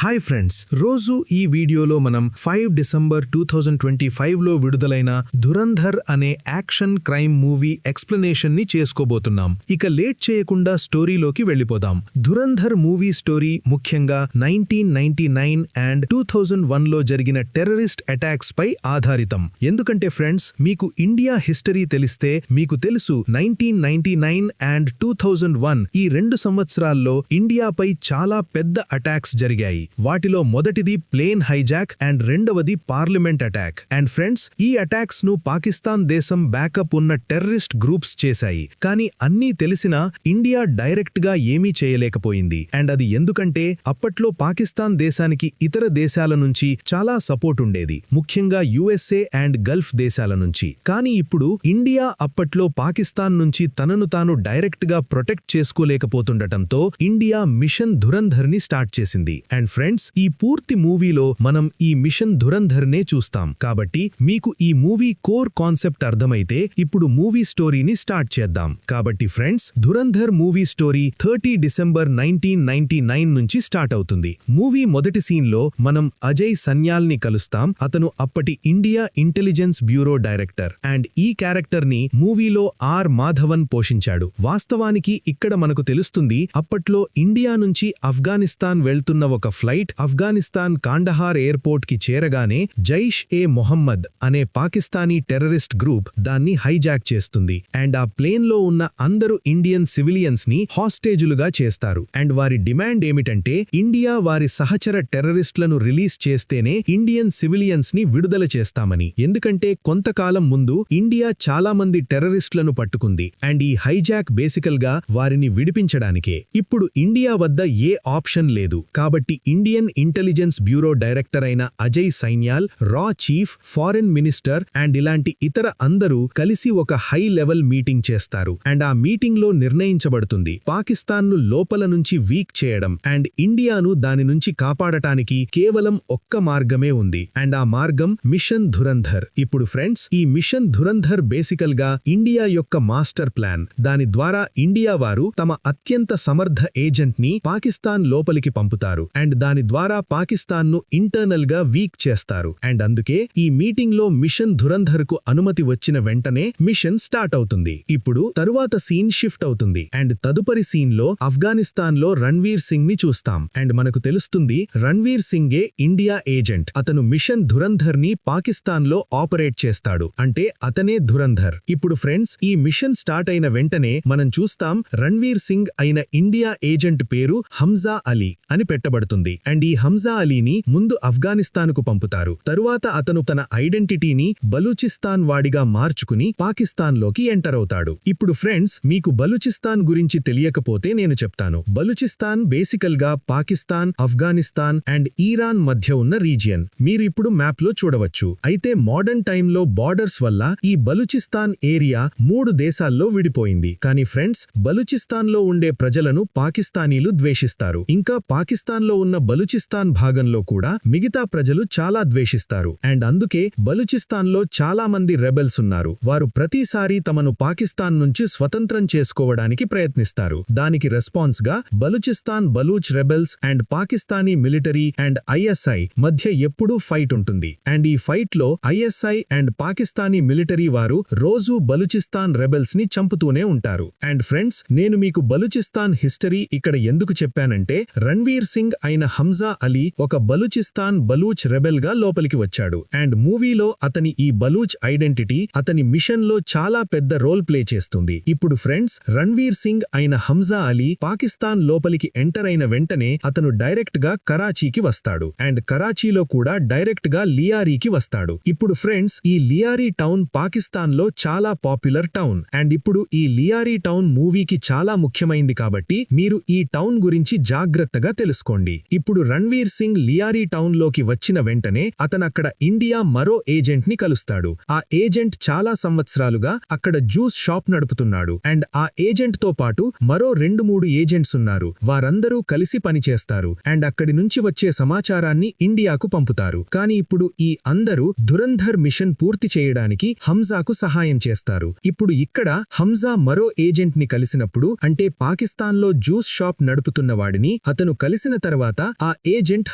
Hi friends, రోజు ఈ వీడియోలో మనం 5 డిసెంబర్ 2025లో విడుదలైన ధురంధర్ అనే యాక్షన్ క్రైమ్ మూవీ ఎక్స్ప్లెనేషన్ ని చేసుకోబోతున్నాం. ఇక లేట్ చేయకుండా స్టోరీలోకి వెళ్ళిపోదాం. ధురంధర్ మూవీ స్టోరీ ముఖ్యంగా 1999 అండ్ 2001లో జరిగిన టెర్రరిస్ట్ అటాక్స్ పై ఆధారితం. ఎందుకంటే ఫ్రెండ్స్, మీకు ఇండియా హిస్టరీ తెలిస్తే మీకు తెలుసు 1999 అండ్ 2001 ఈ 2 సంవత్సరాల్లో ఇండియాపై చాలా పెద్ద అటాక్స్ జరిగాయి. వాటిలో మొదటిది ప్లేన్ హైజాక్ అండ్ రెండవది పార్లమెంట్ అటాక్. అండ్ ఫ్రెండ్స్, ఈ అటాక్స్ ను పాకిస్తాన్ దేశం బ్యాకప్ ఉన్న టెర్రరిస్ట్ గ్రూప్స్ చేశాయి. కానీ అన్నీ తెలిసినా ఇండియా డైరెక్ట్ గా ఏమీ చేయలేకపోయింది. అండ్ అది ఎందుకంటే అప్పట్లో పాకిస్తాన్ దేశానికి ఇతర దేశాల నుంచి చాలా సపోర్ట్ ఉండేది, ముఖ్యంగా యుఎస్ఏ అండ్ గల్ఫ్ దేశాల నుంచి. కానీ ఇప్పుడు ఇండియా అప్పట్లో పాకిస్తాన్ నుంచి తనను తాను డైరెక్ట్ గా ప్రొటెక్ట్ చేసుకోలేకపోతుండటంతో ఇండియా మిషన్ ధురంధర్ ని స్టార్ట్ చేసింది. అండ్ ఫ్రెండ్స్, ఈ పూర్తి మూవీలో మనం ఈ మిషన్ ధురంధర్ నే చూస్తాం. కాబట్టి మీకు ఈ మూవీ కోర్ కాన్సెప్ట్ అర్థమైతే ఇప్పుడు మూవీ స్టోరీని స్టార్ట్ చేద్దాం. కాబట్టి friends, Dhurandhar movie story 30 December 1999 నుంచి స్టార్ట్ అవుతుంది. మూవీ మొదటి సీన్ లో మనం అజయ్ సన్యాల్ ని కలుస్తాం. అతను అప్పటి India intelligence bureau director. And ఈ క్యారెక్టర్ ని మూవీలో ఆర్ మాధవన్ పోషించాడు. వాస్తవానికి ఇక్కడ మనకు తెలుస్తుంది, అప్పట్లో ఇండియా నుంచి ఆఫ్ఘనిస్తాన్ వెళ్తున్న ఒక ఫ్లైట్ ఆఫ్ఘనిస్తాన్ కాండహార్ ఎయిర్పోర్ట్ కి చేరగానే జైష్ ఏ మొహమ్మద్ అనే పాకిస్తానీ టెర్రరిస్ట్ గ్రూప్ దాన్ని హైజాక్ చేస్తుంది. అండ్ ఆ ప్లేన్ లో ఉన్న అందరు ఇండియన్ సివిలియన్స్ ని హాస్టేజులుగా చేస్తారు. అండ్ వారి డిమాండ్ ఏమిటంటే ఇండియా వారి సహచర టెర్రరిస్టులను రిలీజ్ చేస్తేనే ఇండియన్ సివిలియన్స్ ని విడుదల చేస్తామని. ఎందుకంటే కొంతకాలం ముందు ఇండియా చాలా మంది టెర్రరిస్టులను పట్టుకుంది. అండ్ ఈ హైజాక్ బేసికల్ గా వారిని విడిపించడానికే. ఇప్పుడు ఇండియా వద్ద ఏ ఆప్షన్ లేదు. కాబట్టి ఇండియన్ ఇంటెలిజెన్స్ బ్యూరో డైరెక్టర్ అయిన అజయ్ సైన్యాల్, రా చీఫ్, ఫారెన్ మినిస్టర్ అండ్ ఇలాంటి ఇతర అందరూ కలిసి ఒక హై లెవెల్ మీటింగ్ చేస్తారు. అండ్ ఆ మీటింగ్ లో నిర్ణయించబడుతుంది, పాకిస్తాన్ను లోపల నుంచి వీక్ చేయడం అండ్ ఇండియాను దాని నుంచి కాపాడటానికి కేవలం ఒక్క మార్గమే ఉంది. అండ్ ఆ మార్గం మిషన్ ధురంధర్. ఇప్పుడు ఫ్రెండ్స్, ఈ మిషన్ ధురంధర్ బేసికల్ గా ఇండియా యొక్క మాస్టర్ ప్లాన్. దాని ద్వారా ఇండియా వారు తమ అత్యంత సమర్థ ఏజెంట్ ని పాకిస్తాన్ లోపలికి పంపుతారు. అండ్ దాని ద్వారా పాకిస్తాన్ను ఇంటర్నల్ గా వీక్ చేస్తారు. అండ్ అందుకే ఈ మీటింగ్ లో మిషన్ ధురంధర్ కు అనుమతి వచ్చిన వెంటనే మిషన్ స్టార్ట్ అవుతుంది. ఇప్పుడు తరువాత సీన్ షిఫ్ట్ అవుతుంది. అండ్ తదుపరి సీన్ లో ఆఫ్ఘనిస్తాన్ లో రణ్వీర్ సింగ్ ని చూస్తాం. అండ్ మనకు తెలుస్తుంది, రణ్వీర్ సింగే ఇండియా ఏజెంట్. అతను మిషన్ ధురంధర్ ని పాకిస్తాన్ లో ఆపరేట్ చేస్తాడు. అంటే అతనే ధురంధర్. ఇప్పుడు ఫ్రెండ్స్, ఈ మిషన్ స్టార్ట్ అయిన వెంటనే మనం చూస్తాం, రణ్వీర్ సింగ్ అయిన ఇండియా ఏజెంట్ పేరు హంజా అలీ అని పెట్టబడుతుంది. అండ్ ఈ హంజా అలీని ముందు ఆఫ్ఘనిస్తాన్ కు పంపుతారు. తరువాత అతను తన ఐడెంటిటీని బలూచిస్తాన్ వాడిగా మార్చుకుని పాకిస్తాన్ లోకి ఎంటర్ అవుతాడు. ఇప్పుడు ఫ్రెండ్స్, మీకు బలూచిస్తాన్ గురించి తెలియకపోతే నేను చెప్తాను. బలూచిస్తాన్ బేసికల్ గా పాకిస్తాన్, ఆఫ్ఘనిస్తాన్ అండ్ ఇరాన్ మధ్య ఉన్న రీజియన్. మీరు ఇప్పుడు మ్యాప్ లో చూడవచ్చు. అయితే మోడర్న్ టైంలో బార్డర్స్ వల్ల ఈ బలూచిస్తాన్ ఏరియా 3 దేశాల్లో విడిపోయింది. కానీ ఫ్రెండ్స్, బలూచిస్తాన్ లో ఉండే ప్రజలను పాకిస్తానీలు ద్వేషిస్తారు. ఇంకా పాకిస్తాన్ లో ఉన్న బలూచిస్తాన్ భాగంలో కూడా మిగతా ప్రజలు చాలా ద్వేషిస్తారు. అండ్ అందుకే బలూచిస్తాన్ లో చాలా మంది రెబెల్స్ ఉన్నారు. వారు ప్రతిసారి తమను పాకిస్తాన్ నుంచి స్వతంత్రం చేసుకోవడానికి ప్రయత్నిస్తారు. దానికి రెస్పాన్స్ గా Balochistan Baloch rebels and Pakistani military and ISI మధ్య ఎప్పుడూ ఫైట్ ఉంటుంది. అండ్ ఈ ఫైట్ లో ఐఎస్ఐ అండ్ పాకిస్తానీ మిలిటరీ వారు రోజూ బలూచిస్తాన్ రెబెల్స్ ని చంపుతూనే ఉంటారు. అండ్ ఫ్రెండ్స్, నేను మీకు బలూచిస్తాన్ హిస్టరీ ఇక్కడ ఎందుకు చెప్పానంటే, రణ్వీర్ సింగ్ అయిన హంజా అలీ ఒక బలూచిస్తాన్ బలూచ్ రెబెల్ గా లోపలికి వచ్చాడు. అండ్ మూవీలో అతని ఈ బలూచ్ ఐడెంటిటీ అతని మిషన్ లో చాలా పెద్ద రోల్ ప్లే చేస్తుంది. ఇప్పుడు ఫ్రెండ్స్, రణ్వీర్ సింగ్ అయిన హంజా అలీ పాకిస్తాన్ లోపలికి ఎంటర్ అయిన వెంటనే అతను డైరెక్ట్ గా కరాచీకి వస్తాడు. అండ్ కరాచీలో కూడా డైరెక్ట్ గా లియారీకి వస్తాడు. ఇప్పుడు ఫ్రెండ్స్, ఈ లియారీ టౌన్ పాకిస్తాన్ లో చాలా పాపులర్ టౌన్. అండ్ ఇప్పుడు ఈ లియారీ టౌన్ మూవీకి చాలా ముఖ్యమైంది. కాబట్టి మీరు ఈ టౌన్ గురించి జాగ్రత్తగా తెలుసుకోండి. ఇప్పుడు రణ్వీర్ సింగ్ లియారీ టౌన్ లోకి వచ్చిన వెంటనే అతనక్కడ ఇండియా మరో ఏజెంట్ ని కలుస్తాడు. ఆ ఏజెంట్ చాలా సంవత్సరాలుగా అక్కడ జ్యూస్ షాప్ నడుపుతున్నాడు. అండ్ ఆ ఏజెంట్ తో పాటు మరో 2-3 ఏజెంట్స్ ఉన్నారు. వారందరూ కలిసి పనిచేస్తారు. అండ్ అక్కడి నుంచి వచ్చే సమాచారాన్ని ఇండియాకు పంపుతారు. కానీ ఇప్పుడు ఈ అందరూ ధురంధర్ మిషన్ పూర్తి చేయడానికి హంజాకు సహాయం చేస్తారు. ఇప్పుడు ఇక్కడ హంజా మరో ఏజెంట్ ని కలిసినప్పుడు, అంటే పాకిస్తాన్లో జ్యూస్ షాప్ నడుపుతున్న వాడిని అతను కలిసిన తర్వాత ఆ ఏజెంట్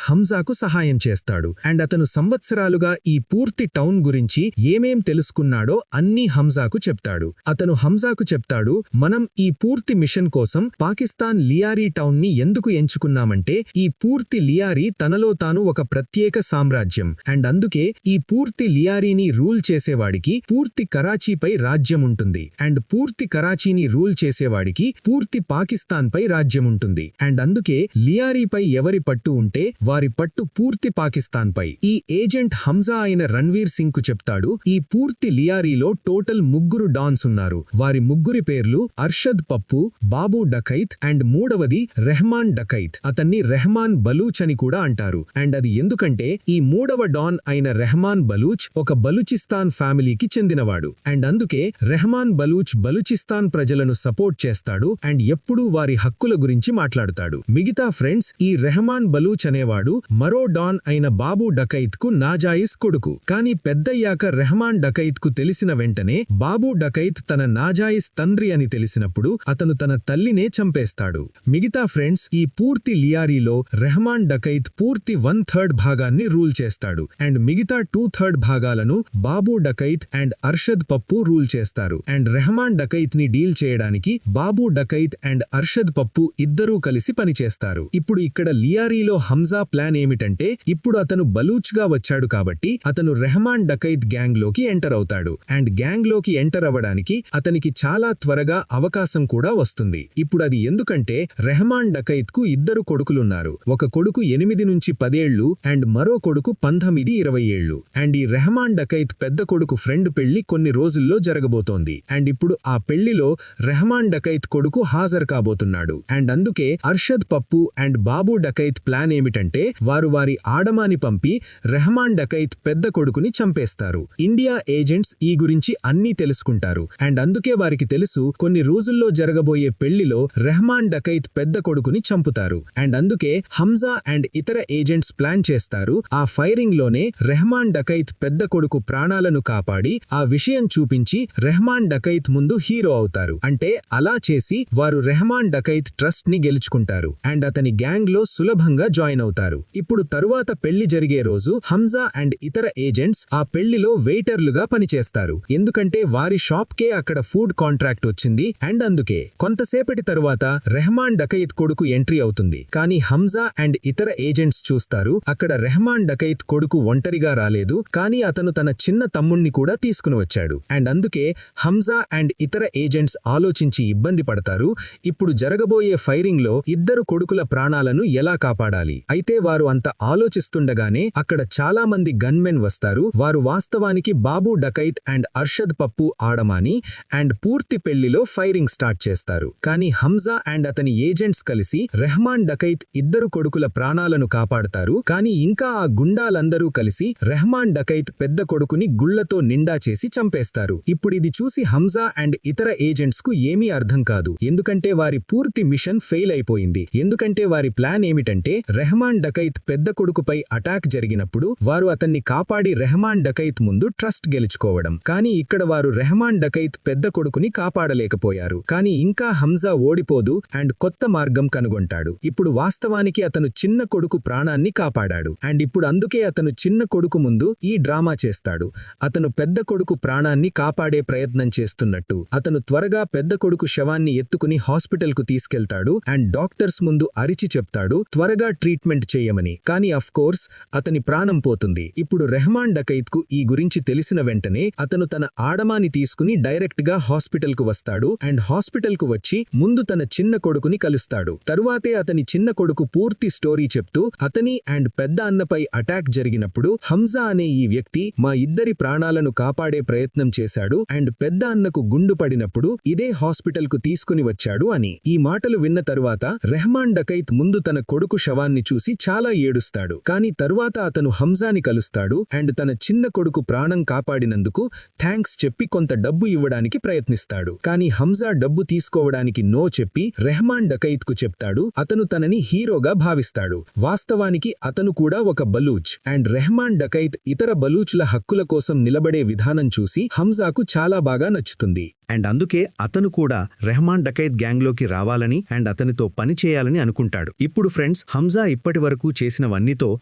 హంజాకు సహాయం చేస్తాడు అండ్ అతను సంవత్సరాలుగా ఈ పూర్తి టౌన్ గురించి ఏమేం తెలుసుకున్నాడో అన్నీ హంజాకు చెప్తాడు. అతను హంజాకు చెప్తాడు, మనం ఈ పూర్తి మిషన్ కోసం పాకిస్తాన్ లియారీ టౌన్ ని ఎందుకు ఎంచుకున్నామంటే ఈ పూర్తి లియారీ తనలో తాను ఒక ప్రత్యేక సామ్రాజ్యం అండ్ అందుకే ఈ పూర్తి లియారీని రూల్ చేసేవాడికి పూర్తి కరాచీపై రాజ్యం ఉంటుంది అండ్ పూర్తి కరాచీని రూల్ చేసేవాడికి పూర్తి పాకిస్తాన్ పై రాజ్యం ఉంటుంది అండ్ అందుకే లియారీపై ఎవరి పట్టు ఉంటే వారి పట్టు పూర్తి పాకిస్తాన్ పై. ఈ ఏజెంట్ హంజా అయిన రణ్వీర్ సింగ్ కు చెప్తాడు, ఈ పూర్తి లియారీలో టోటల్ 3 డాన్స్ ఉన్నారు. వారి ముగ్గురి పేర్లు అర్షద్ పప్పు, బాబు డకైత్ అండ్ మూడవది రెహమాన్ డకైత్. అతన్ని రెహమాన్ బలూచ్ అని కూడా అంటారు అండ్ అది ఎందుకంటే ఈ మూడవ డాన్ అయిన రెహమాన్ బలూచ్ ఒక బలూచిస్తాన్ ఫ్యామిలీకి చెందినవాడు అండ్ అందుకే రెహమాన్ బలూచ్ బలూచిస్తాన్ ప్రజలను సపోర్ట్ చేస్తాడు అండ్ ఎప్పుడూ వారి హక్కుల గురించి మాట్లాడుతాడు. మిగతా ఫ్రెండ్స్, ఈ రెహమాన్ బలూచ్ అనేవాడు మరో డాన్ అయిన బాబు డకైత్ కు నాజాయిస్ కొడుకు. కానీ పెద్దయ్యాక రెహమాన్ డకైత్ కు తెలిసిన వెంటనే బాబు డకైత్ తన నాజాయిస్ తండ్రి అని తెలిసినప్పుడు అతను తన తల్లినే చంపేస్తాడు. మిగతా ఫ్రెండ్స్, ఈ పూర్తి లియారీలో రెహమాన్ డకైత్ పూర్తి 1/3 భాగాన్ని రూల్ చేస్తాడు అండ్ మిగతా 2/3 భాగాలను బాబు డకైత్ అండ్ అర్షద్ పప్పు రూల్ చేస్తారు అండ్ రెహమాన్ డకైత్ ని డీల్ చేయడానికి బాబు డకైత్ అండ్ అర్షద్ పప్పు ఇద్దరూ కలిసి పనిచేస్తారు. ఇప్పుడు ఇక్కడ లియారీలో హంజా ప్లాన్ ఏమిటంటే ఇప్పుడు అతను బలూచ్ గా వచ్చాడు కాబట్టి అతను రెహమాన్ డకైత్ గ్యాంగ్ లోకి ఎంటర్ అవుతాడు అండ్ గ్యాంగ్ లోకి ఎంటర్ అవ్వడానికి అతనికి చాలా త్వరగా అవకాశం కూడా వస్తుంది. ఇప్పుడు అది ఎందుకంటే రెహమాన్ డకైత్ కు 2 కొడుకులున్నారు. ఒక కొడుకు 8 నుంచి 10 ఏళ్లు అండ్ మరో కొడుకు 19-20 ఏళ్లు అండ్ ఈ రెహమాన్ డకైత్ పెద్ద కొడుకు ఫ్రెండ్ పెళ్లి కొన్ని రోజుల్లో జరగబోతోంది అండ్ ఇప్పుడు ఆ పెళ్లిలో రెహమాన్ డకైత్ కొడుకు హాజరు కాబోతున్నాడు అండ్ అందుకే అర్షద్ పప్పు అండ్ బాబు డకైత్ ప్లాన్ ఏమిటంటే వారు వారి ఆడమాని పంపి రెహమాన్ డకైత్ పెద్ద కొడుకుని చంపేస్తారు. ఇండియా ఏజెంట్స్ ఈ గురించి అన్నీ తెలుసుకుంటారు అండ్ అందుకే వారికి తెలుసు కొన్ని రోజుల్లో జరగబోయే పెళ్లిలో రెహమాన్ డకైత్ పెద్ద కొడుకుని చంపుతారు అండ్ అందుకే హంజా అండ్ ఇతర ఏజెంట్స్ ప్లాన్ చేస్తారు ఆ ఫైరింగ్ లోనే రెహమాన్ డకైత్ పెద్ద కొడుకు ప్రాణాలను కాపాడి ఆ విషయం చూపించి రెహమాన్ డకైత్ ముందు హీరో అవుతారు. అంటే అలా చేసి వారు రెహమాన్ డకైత్ ట్రస్ట్ ని గెలుచుకుంటారు అండ్ అతని గ్యాంగ్ లో సులభంగా జాయిన్ అవుతారు. ఇప్పుడు తరువాత పెళ్లి జరిగే రోజు హంజా అండ్ ఇతర ఏజెంట్స్ ఆ పెళ్లిలో వెయిటర్లుగా పనిచేస్తారు. ఎందుకంటే వారి షాప్ కే అక్కడ ఫుడ్ కాంట్రాక్ట్ వచ్చింది అండ్ అందుకే కొంతసేపటి తరువాత రెహమాన్ డకైత్ కొడుకు ఎంట్రీ అవుతుంది. కానీ హంజా అండ్ ఇతర ఏజెంట్స్ చూస్తారు అక్కడ రెహమాన్ డకైత్ కొడుకు ఒంటరిగా రాలేదు, కానీ అతను తన చిన్న తమ్ముణ్ణి కూడా తీసుకుని వచ్చాడు అండ్ అందుకే హంజా అండ్ ఇతర ఏజెంట్స్ ఆలోచించి ఇబ్బంది పడతారు. ఇప్పుడు జరగబోయే ఫైరింగ్ లో 2 కొడుకుల ప్రాణాలను ఎలా కాపాడాలి. అయితే వారు అంత ఆలోచిస్తుండగానే అక్కడ చాలా మంది గన్మెన్ వస్తారు. వారు వాస్తవానికి బాబు డకైత్ అండ్ అర్షద్ పప్పు ఆడమాని అండ్ పూర్తి పెళ్లిలో ఫైరింగ్ స్టార్ట్ చేస్తారు. కానీ హంజా అండ్ అతని ఏజెంట్స్ కలిసి రెహమాన్ డకైత్ 2 కొడుకుల ప్రాణాలను కాపాడతారు. కానీ ఇంకా ఆ గుండాలందరూ కలిసి రెహమాన్ డకైత్ పెద్ద కొడుకుని గుళ్లతో నిండా చేసి చంపేస్తారు. ఇప్పుడు ఇది చూసి హంజా అండ్ ఇతర ఏజెంట్స్ కు ఏమీ అర్థం కాదు, ఎందుకంటే వారి పూర్తి మిషన్ ఫెయిల్ అయిపోయింది. ఎందుకంటే వారి ప్లాన్ ఏమిటంటే రెహమాన్ డకైత్ పెద్ద కొడుకుపై అటాక్ జరిగినప్పుడు వారు అతన్ని కాపాడి రెహమాన్ డకైత్ ముందు ట్రస్ట్ గెలుచుకోవడం. కానీ ఇక్కడ వారు రెహమాన్ డకైత్ పెద్ద కొడుకుని కాపాడలేకపోయారు. కానీ ఇంకా హంజా ఓడిపోదు అండ్ కొత్త మార్గం కనుగొంటాడు. ఇప్పుడు వాస్తవానికి అతను చిన్న కొడుకు ప్రాణాన్ని కాపాడాడు అండ్ ఇప్పుడు అందుకే అతను చిన్న కొడుకు ముందు ఈ డ్రామా చేస్తాడు. అతను పెద్ద కొడుకు ప్రాణాన్ని కాపాడే ప్రయత్నం చేస్తున్నట్టు. అతను త్వరగా పెద్ద కొడుకు శవాన్ని ఎత్తుకుని హాస్పిటల్ కు తీసుకెళ్తాడు అండ్ డాక్టర్స్ ముందు అరిచి చెప్తాడు త్వరగా ట్రీట్మెంట్ చేయమని. కానీ అఫ్ కోర్స్ అతని ప్రాణం పోతుంది. ఇప్పుడు రెహమాన్ డకైత్ కు ఈ గురించి తెలిసిన వెంటనే అతను తన ఆడమాని తీసుకుని డైరెక్ట్ గా హాస్పిటల్ కు వస్తాడు అండ్ హాస్పిటల్ కు వచ్చి ముందు తన చిన్న కొడుకుని కలుస్తాడు. తరువాతే అతని చిన్న కొడుకు పూర్తి స్టోరీ చెప్తూ అతని అండ్ పెద్ద అన్నపై అటాక్ జరిగినప్పుడు హంజా అనే ఈ వ్యక్తి మా ఇద్దరి ప్రాణాలను కాపాడే ప్రయత్నం చేశాడు అండ్ పెద్ద అన్నకు గుండు పడినప్పుడు ఇదే హాస్పిటల్ కు తీసుకుని వచ్చాడు అని. ఈ మాటలు విన్న తరువాత రెహమాన్ డకైత్ ముందు తన కొడుకు శవాన్ని చూసి చాలా ఏడుస్తాడు. కానీ తరువాత అతను హంజాని కలుస్తాడు అండ్ తన చిన్న కొడుకు ప్రాణం కాపాడినందుకు థ్యాంక్స్ చెప్పి కొంత డబ్బు ఇవ్వడానికి ప్రయత్నిస్తాడు. కానీ హంజా డబ్బు తీసుకోవడానికి నో చెప్పి రెహమాన్ డకైత్ కు చెప్తాడు అతను తనని హీరోగా భావిస్తాడు. వాస్తవానికి అతను కూడా ఒక బలూచ్ అండ్ రెహమాన్ డకైత్ ఇతర బలూచ్ల హక్కుల కోసం నిలబడే విధానం చూసి హంజాకు చాలా బాగా నచ్చుతుంది. అండ్ అందుకే అతను కూడా రెహమాన్ డకైత్ గ్యాంగ్లోకి రావాలని అండ్ అతనితో పని చేయాలని అనుకుంటాడు. ఇప్పుడు ఫ్రెండ్స్, హంజా ఇప్పటివరకు చేసినవన్నీతో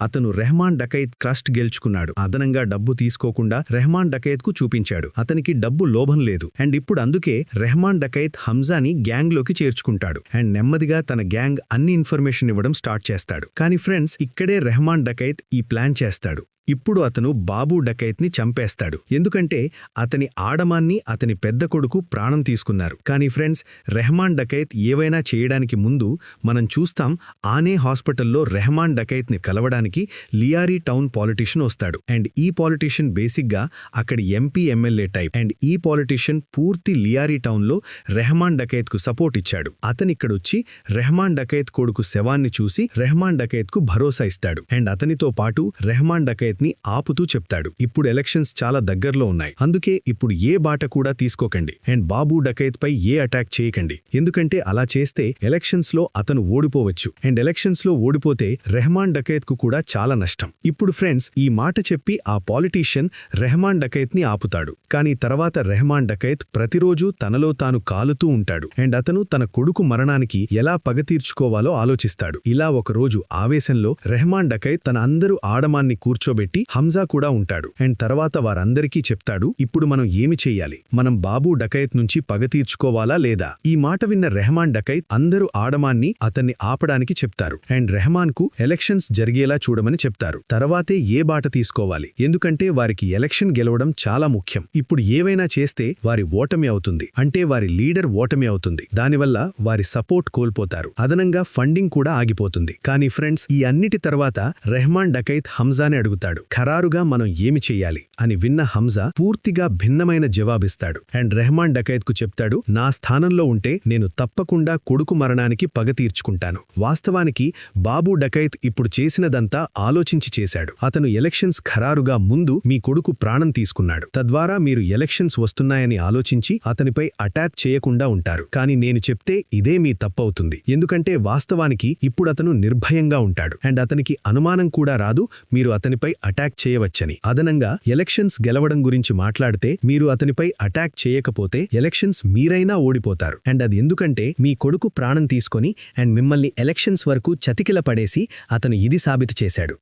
అతను రెహమాన్ డకైత్ ట్రస్ట్ గెలుచుకున్నాడు. అదనంగా డబ్బు తీసుకోకుండా రెహమాన్ డకైత్ కు చూపించాడు. అతనికి డబ్బు లోభం లేదు. అండ్ ఇప్పుడు అందుకే రెహమాన్ డకైత్ హంజాని గ్యాంగ్ లోకి చేర్చుకుంటాడు. అండ్ నెమ్మదిగా తన గ్యాంగ్ అన్ని ఇన్ఫర్మేషన్ ఇవ్వడం స్టార్ట్ చేస్తాడు. కానీ ఫ్రెండ్స్, ఇక్కడే రెహమాన్ డకైత్ ఈ ప్లాన్ చేస్తాడు. ఇప్పుడు అతను బాబు డకైత్ని చంపేస్తాడు. ఎందుకంటే అతని ఆడమాన్ని అతని పెద్ద కొడుకు ప్రాణం తీసుకున్నారు. కానీ ఫ్రెండ్స్, రెహమాన్ డకైత్ ఏవైనా చేయడానికి ముందు మనం చూస్తాం, ఆనే హాస్పిటల్లో రెహమాన్ డకైత్ని కలవడానికి లియారీ టౌన్ పాలిటీషియన్ వస్తాడు. అండ్ ఈ పాలిటీషియన్ బేసిక్గా అక్కడి ఎంపీ ఎమ్మెల్యే టైప్. అండ్ ఈ పాలిటీషియన్ పూర్తి లియారీ టౌన్లో రెహమాన్ డకైత్కు సపోర్ట్ ఇచ్చాడు. అతనిక్కడొచ్చి రెహమాన్ డకైత్ కొడుకు శవాన్ని చూసి రెహమాన్ డకైత్కు భరోసా ఇస్తాడు. అండ్ అతనితో పాటు రెహమాన్ డకైత్ ని ఆపుతూ చెప్తాడు, ఇప్పుడు ఎలక్షన్స్ చాలా దగ్గరలో ఉన్నాయి, అందుకే ఇప్పుడు ఏ బాట కూడా తీసుకోకండి and Babu డకైత్ pi A attack చేయకండి. ఎందుకంటే అలా చేస్తే ఎలక్షన్స్ లో అతను ఓడిపోవచ్చు. అండ్ ఎలక్షన్స్ లో ఓడిపోతే రెహమాన్ డకైత్ కు కూడా చాలా నష్టం. ఇప్పుడు ఫ్రెండ్స్, ఈ మాట చెప్పి ఆ పాలిటీషియన్ రెహమాన్ డకైత్ ని ఆపుతాడు. కానీ తర్వాత రెహమాన్ డకైత్ ప్రతిరోజూ తనలో తాను కాలుతూ ఉంటాడు. అండ్ అతను తన కొడుకు మరణానికి ఎలా పగ తీర్చుకోవాలో ఆలోచిస్తాడు. ఇలా ఒకరోజు ఆవేశంలో రెహమాన్ డకైత్ తన అందరూ ఆడమాన్ని కూర్చోబెట్టి హంజా కూడా ఉంటాడు. అండ్ తర్వాత వారందరికీ చెప్తాడు, ఇప్పుడు మనం ఏమి చెయ్యాలి, మనం బాబు డకైత్ నుంచి పగ తీర్చుకోవాలా లేదా? ఈ మాట విన్న రెహమాన్ డకైత్ అందరూ ఆడమాన్ని అతన్ని ఆపడానికి చెప్తారు. అండ్ రెహమాన్ కు ఎలక్షన్స్ జరిగేలా చూడమని చెప్తారు. తర్వాతే ఏ బాట తీసుకోవాలి, ఎందుకంటే వారికి ఎలక్షన్ గెలవడం చాలా ముఖ్యం. ఇప్పుడు ఏవైనా చేస్తే వారి ఓటమి అవుతుంది, అంటే వారి లీడర్ ఓటమి అవుతుంది. దానివల్ల వారి సపోర్ట్ కోల్పోతారు. అదనంగా ఫండింగ్ కూడా ఆగిపోతుంది. కానీ ఫ్రెండ్స్, ఈ అన్నిటి తర్వాత రెహమాన్ డకైత్ హంజాని అడుగుతాడు, ఖరారుగా మనం ఏమి చెయ్యాలి అని. విన్న హంజా పూర్తిగా భిన్నమైన జవాబిస్తాడు. అండ్ రెహమాన్ డకైత్ కు చెప్తాడు, నా స్థానంలో ఉంటే నేను తప్పకుండా కొడుకు మరణానికి పగ తీర్చుకుంటాను. వాస్తవానికి బాబు డకైత్ ఇప్పుడు చేసినదంతా ఆలోచించి చేశాడు. అతను ఎలక్షన్స్ ఖరారుగా ముందు మీ కొడుకు ప్రాణం తీసుకున్నాడు. తద్వారా మీరు ఎలక్షన్స్ వస్తున్నాయని ఆలోచించి అతనిపై అటాక్ చేయకుండా ఉంటారు. కానీ నేను చెప్తే ఇదే మీ తప్పవుతుంది. ఎందుకంటే వాస్తవానికి ఇప్పుడు అతను నిర్భయంగా ఉంటాడు. అండ్ అతనికి అనుమానం కూడా రాదు మీరు అతనిపై అటాక్ చేయవచ్చని. అదనంగా ఎలక్షన్స్ గెలవడం గురించి మాట్లాడితే మీరు అతనిపై అటాక్ చేయకపోతే ఎలక్షన్స్ మీరైనా ఓడిపోతారు. అండ్ అది ఎందుకంటే మీ కొడుకు ప్రాణం తీసుకొని అండ్ మిమ్మల్ని ఎలక్షన్స్ వరకు చతికిల పడేసి అతను ఇది సాబితు చేశాడు.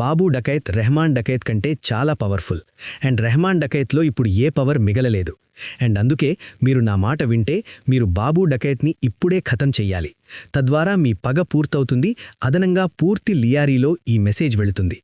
బాబు డకైత్ రెహమాన్ డకైత్ కంటే చాలా పవర్ఫుల్. అండ్ రెహమాన్ డకైత్లో ఇప్పుడు ఏ పవర్ మిగలలేదు. అండ్ అందుకే మీరు నా మాట వింటే మీరు బాబు డకైత్ని ఇప్పుడే ఖతం చెయ్యాలి. తద్వారా మీ పగ పూర్తవుతుంది. అదనంగా పూర్తి లియారీలో ఈ మెసేజ్ వెళుతుంది,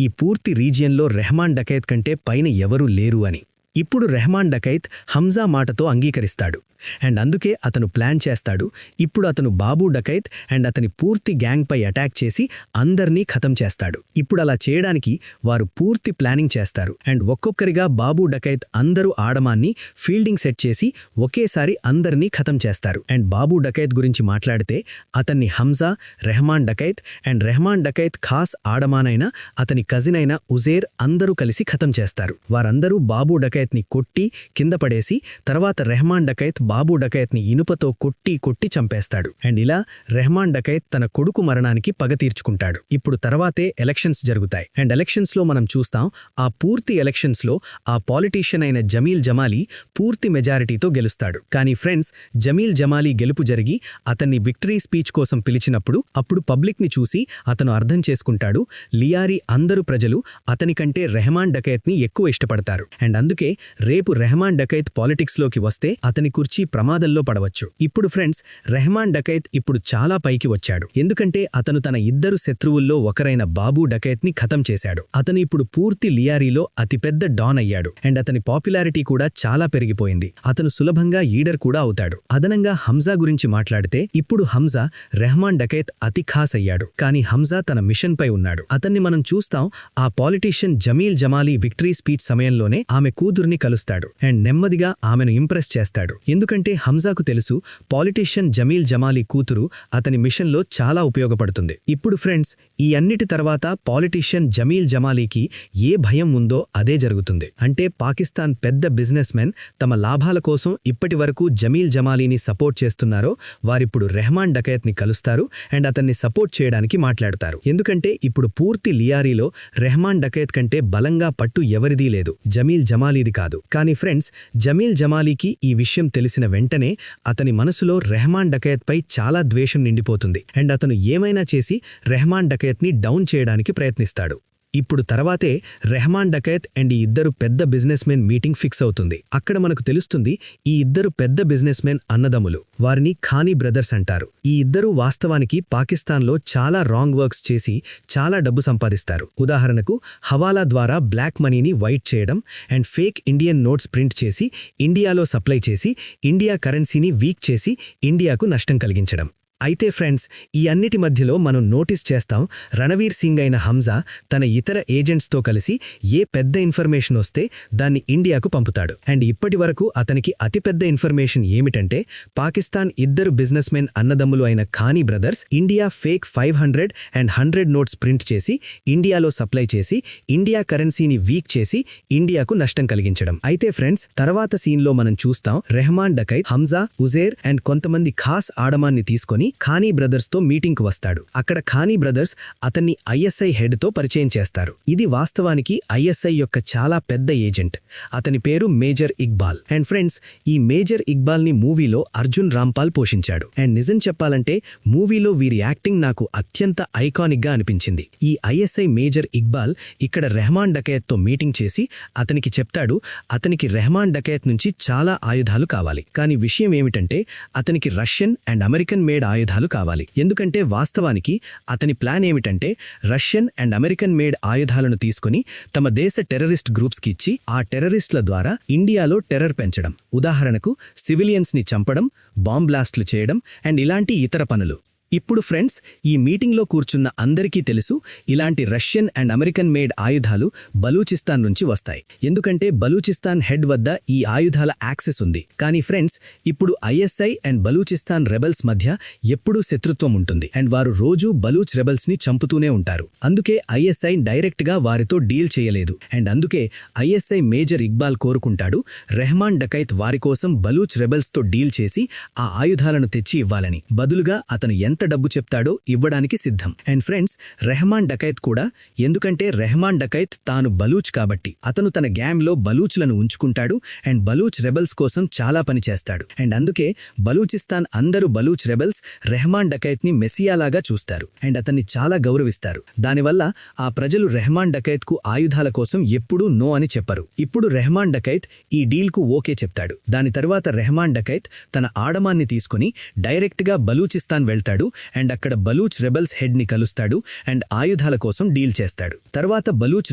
ఈ పూర్తి రీజియన్లో రెహమాన్ డకైత్ కంటే పైన ఎవరూ లేరు అని. ఇప్పుడు రెహమాన్ డకైత్ హంజా మాటతో అంగీకరిస్తాడు. అండ్ అందుకే అతను ప్లాన్ చేస్తాడు, ఇప్పుడు అతను బాబు డకైత్ అండ్ అతని పూర్తి గ్యాంగ్ పై అటాక్ చేసి అందర్నీ ఖతం చేస్తాడు. ఇప్పుడు అలా చేయడానికి వారు పూర్తి ప్లానింగ్ చేస్తారు. అండ్ ఒక్కొక్కరిగా బాబు డకైత్ అందరూ ఆడమాన్ని ఫీల్డింగ్ సెట్ చేసి ఒకేసారి అందర్నీ ఖతం చేస్తారు. అండ్ బాబు డకైత్ గురించి మాట్లాడితే అతన్ని హంజా, రెహమాన్ డకైత్ అండ్ రెహమాన్ డకైత్ ఖాస్ ఆడమానైన అతని కజిన్ అయిన ఉజేర్ అందరూ కలిసి ఖతం చేస్తారు. వారందరూ బాబు డకైత్ ని కొట్టి కింద పడేసి తర్వాత రెహమాన్ డకైత్ బాబు డకైత్ ని ఇనుపతో కొట్టి చంపేస్తాడు. అండ్ ఇలా రెహమాన్ డకైత్ తన కొడుకు మరణానికి పగ తీర్చుకుంటాడు. ఇప్పుడు తర్వాతే ఎలక్షన్స్ జరుగుతాయి. అండ్ ఎలక్షన్స్ లో మనం చూస్తాం, ఆ పూర్తి ఎలక్షన్స్ లో ఆ పాలిటీషియన్ అయిన జమీల్ జమాలీ పూర్తి మెజారిటీతో గెలుస్తాడు. కానీ ఫ్రెండ్స్, జమీల్ జమాలీ గెలుపు జరిగి అతన్ని విక్టరీ స్పీచ్ కోసం పిలిచినప్పుడు అప్పుడు పబ్లిక్ ని చూసి అతను అర్థం చేసుకుంటాడు, లియారీ అందరూ ప్రజలు అతని కంటే రెహమాన్ డకైత్ ని ఎక్కువ ఇష్టపడతారు. అండ్ అందుకే రేపు రెహమాన్ డకైత్ పాలిటిక్స్ లోకి వస్తే అతని కుర్చీ ప్రమాదంలో పడవచ్చు. ఇప్పుడు ఫ్రెండ్స్, రెహమాన్ డకైత్ ఇప్పుడు చాలా పైకి వచ్చాడు. ఎందుకంటే అతను తన ఇద్దరు శత్రువుల్లో ఒకరైన బాబు డకైత్ ని ఖతం చేశాడు. అతను ఇప్పుడు పూర్తి లియారీలో అతిపెద్ద డాన్ అయ్యాడు. అండ్ అతని పాపులారిటీ కూడా చాలా పెరిగిపోయింది. అతను సులభంగా ఈడర్ కూడా అవుతాడు. అదనంగా హంజా గురించి మాట్లాడితే ఇప్పుడు హంజా రెహమాన్ డకైత్ అతి ఖాస్ అయ్యాడు. కానీ హంజా తన మిషన్ పై ఉన్నాడు. అతన్ని మనం చూస్తాం, ఆ politician Jameel Jamali victory speech సమయంలోనే ఆమె కూతుర్ని కలుస్తాడు. అండ్ నెమ్మదిగా ఆమెను ఇంప్రెస్ చేస్తాడు. ఎందుకంటే హంజాకు తెలుసు పాలిటీషియన్ జమీల్ జమాలీ కూతురు అతని మిషన్లో చాలా ఉపయోగపడుతుంది. ఇప్పుడు ఫ్రెండ్స్, ఈ అన్నిటి తర్వాత పాలిటీషియన్ జమీల్ జమాలీకి ఏ భయం ఉందో అదే జరుగుతుంది. అంటే పాకిస్తాన్ పెద్ద బిజినెస్ మెన్ తమ లాభాల కోసం ఇప్పటి వరకు జమీల్ జమాలీని సపోర్ట్ చేస్తున్నారో వారిప్పుడు రెహమాన్ డకైత్ ని కలుస్తారు అండ్ అతన్ని సపోర్ట్ చేయడానికి మాట్లాడతారు. ఎందుకంటే ఇప్పుడు పూర్తి లియారీలో రెహమాన్ డకైత్ కంటే బలంగా పట్టు ఎవరిదీ లేదు, జమీల్ జమాలీది ఉండేది కాదు. కానీ ఫ్రెండ్స్, జమీల్ జమాలీకి ఈ విషయం తెలిసిన వెంటనే అతని మనసులో రెహమాన్ డకయత్పై చాలా ద్వేషం నిండిపోతుంది అండ్ అతను ఏమైనా చేసి రెహమాన్ డకయత్ని డౌన్ చేయడానికి ప్రయత్నిస్తాడు. ఇప్పుడు తర్వాతే రెహమాన్ డకయత్ అండ్ ఈ ఇద్దరు పెద్ద బిజినెస్ మెన్ మీటింగ్ ఫిక్స్ అవుతుంది. అక్కడ మనకు తెలుస్తుంది ఈ ఇద్దరు పెద్ద బిజినెస్ మెన్ అన్నదమ్ములు. వారిని ఖానీ బ్రదర్స్ అంటారు. ఈ ఇద్దరు వాస్తవానికి పాకిస్తాన్లో చాలా రాంగ్ వర్క్స్ చేసి చాలా డబ్బు సంపాదిస్తారు. ఉదాహరణకు హవాలా ద్వారా బ్లాక్ మనీని వైట్ చేయడం and fake Indian notes print చేసి ఇండియాలో సప్లై చేసి ఇండియా కరెన్సీని వీక్ చేసి ఇండియాకు నష్టం కలిగించడం. అయితే ఫ్రెండ్స్, ఈ అన్నిటి మధ్యలో మనం నోటీస్ చేస్తాం రణవీర్ సింగ్ అయిన హంజా తన ఇతర ఏజెంట్స్తో కలిసి ఏ పెద్ద ఇన్ఫర్మేషన్ వస్తే దాన్ని ఇండియాకు పంపుతాడు. అండ్ ఇప్పటి వరకు అతనికి అతిపెద్ద ఇన్ఫర్మేషన్ ఏమిటంటే పాకిస్తాన్ ఇద్దరు బిజినెస్ మెన్ అన్నదమ్ములు అయిన Khani brothers India fake 500 and 100 notes print చేసి ఇండియాలో సప్లై చేసి ఇండియా కరెన్సీని వీక్ చేసి ఇండియాకు నష్టం కలిగించడం. అయితే ఫ్రెండ్స్, తర్వాత సీన్లో మనం చూస్తాం రెహమాన్ డకైత్ హంజా, ఉజేర్ అండ్ కొంతమంది ఖాస్ ఆడమాన్ని తీసుకొని ఖానీ బ్రదర్స్ తో మీటింగ్ కు వస్తాడు. అక్కడ ఖానీ బ్రదర్స్ అతన్ని ఐఎస్ఐ హెడ్ తో పరిచయం చేస్తారు. ఇది వాస్తవానికి ఐఎస్ఐ యొక్క చాలా పెద్ద ఏజెంట్. అతని పేరు మేజర్ ఇక్బాల్. అండ్ ఫ్రెండ్స్, ఈ మేజర్ ఇక్బాల్ ని మూవీలో అర్జున్ రాంపాల్ పోషించాడు. అండ్ నిజం చెప్పాలంటే మూవీలో వీరి యాక్టింగ్ నాకు అత్యంత ఐకానిక్ గా అనిపించింది. ఈ ఐఎస్ఐ మేజర్ ఇక్బాల్ ఇక్కడ రెహమాన్ డకయత్ తో మీటింగ్ చేసి అతనికి చెప్తాడు అతనికి రెహమాన్ డకయత్ నుంచి చాలా ఆయుధాలు కావాలి. కానీ విషయం ఏమిటంటే అతనికి రష్యన్ అండ్ అమెరికన్ మేడ్ ఆయుధాలు కావాలి. ఎందుకంటే వాస్తవానికి అతని ప్లాన్ ఏమిటంటే రష్యన్ అండ్ అమెరికన్ మేడ్ ఆయుధాలను తీసుకుని తమ దేశ టెర్రరిస్ట్ గ్రూప్స్కి ఇచ్చి ఆ టెర్రరిస్టుల ద్వారా ఇండియాలో టెర్రర్ పెంచడం. ఉదాహరణకు సివిలియన్స్ ని చంపడం, బాంబ్ బ్లాస్ట్లు చేయడం అండ్ ఇలాంటి ఇతర పనులు. ఇప్పుడు ఫ్రెండ్స్, ఈ మీటింగ్లో కూర్చున్న అందరికీ తెలుసు ఇలాంటి రష్యన్ అండ్ అమెరికన్ మేడ్ ఆయుధాలు బలూచిస్తాన్ నుంచి వస్తాయి. ఎందుకంటే బలూచిస్తాన్ హెడ్ వద్ద ఈ ఆయుధాల యాక్సెస్ ఉంది. కానీ ఫ్రెండ్స్, ఇప్పుడు ఐఎస్ఐ అండ్ బలూచిస్తాన్ రెబెల్స్ మధ్య ఎప్పుడూ శత్రుత్వం ఉంటుంది అండ్ వారు రోజూ బలూచ్ రెబెల్స్ ని చంపుతూనే ఉంటారు. అందుకే ఐఎస్ఐ డైరెక్ట్ గా వారితో డీల్ చేయలేదు. అండ్ అందుకే ఐఎస్ఐ మేజర్ ఇక్బాల్ కోరుకుంటాడు రెహమాన్ డకైత్ వారి కోసం బలూచ్ రెబెల్స్ తో డీల్ చేసి ఆ ఆయుధాలను తెచ్చి ఇవ్వాలని. బదులుగా అతను ఎంత డబ్బు చెప్తాడో ఇవ్వడానికి సిద్ధం. అండ్ ఫ్రెండ్స్, రెహమాన్ డకైత్ కూడా, ఎందుకంటే రెహమాన్ డకైత్ తాను బలూచ్ కాబట్టి అతను తన గ్యాంగ్ లో బలూచ్లను ఉంచుకుంటాడు అండ్ బలూచ్ రెబెల్స్ కోసం చాలా పని చేస్తాడు. అండ్ అందుకే బలూచిస్తాన్ అందరూ బలూచ్ రెబెల్స్ రెహమాన్ డకైత్ ని మెస్సియాలాగా చూస్తారు అండ్ అతన్ని చాలా గౌరవిస్తారు. దానివల్ల ఆ ప్రజలు రెహమాన్ డకైత్ కు ఆయుధాల కోసం ఎప్పుడూ నో అని చెప్పరు. ఇప్పుడు రెహమాన్ డకైత్ ఈ డీల్ కు ఓకే చెప్తాడు. దాని తర్వాత రెహమాన్ డకైత్ తన ఆడమాన్ని తీసుకుని డైరెక్ట్ గా బలూచిస్తాన్ వెళ్తాడు అండ్ అక్కడ బలూచ్ రెబెల్స్ హెడ్ ని కలుస్తాడు అండ్ ఆయుధాల కోసం డీల్ చేస్తాడు. తర్వాత బలూచ్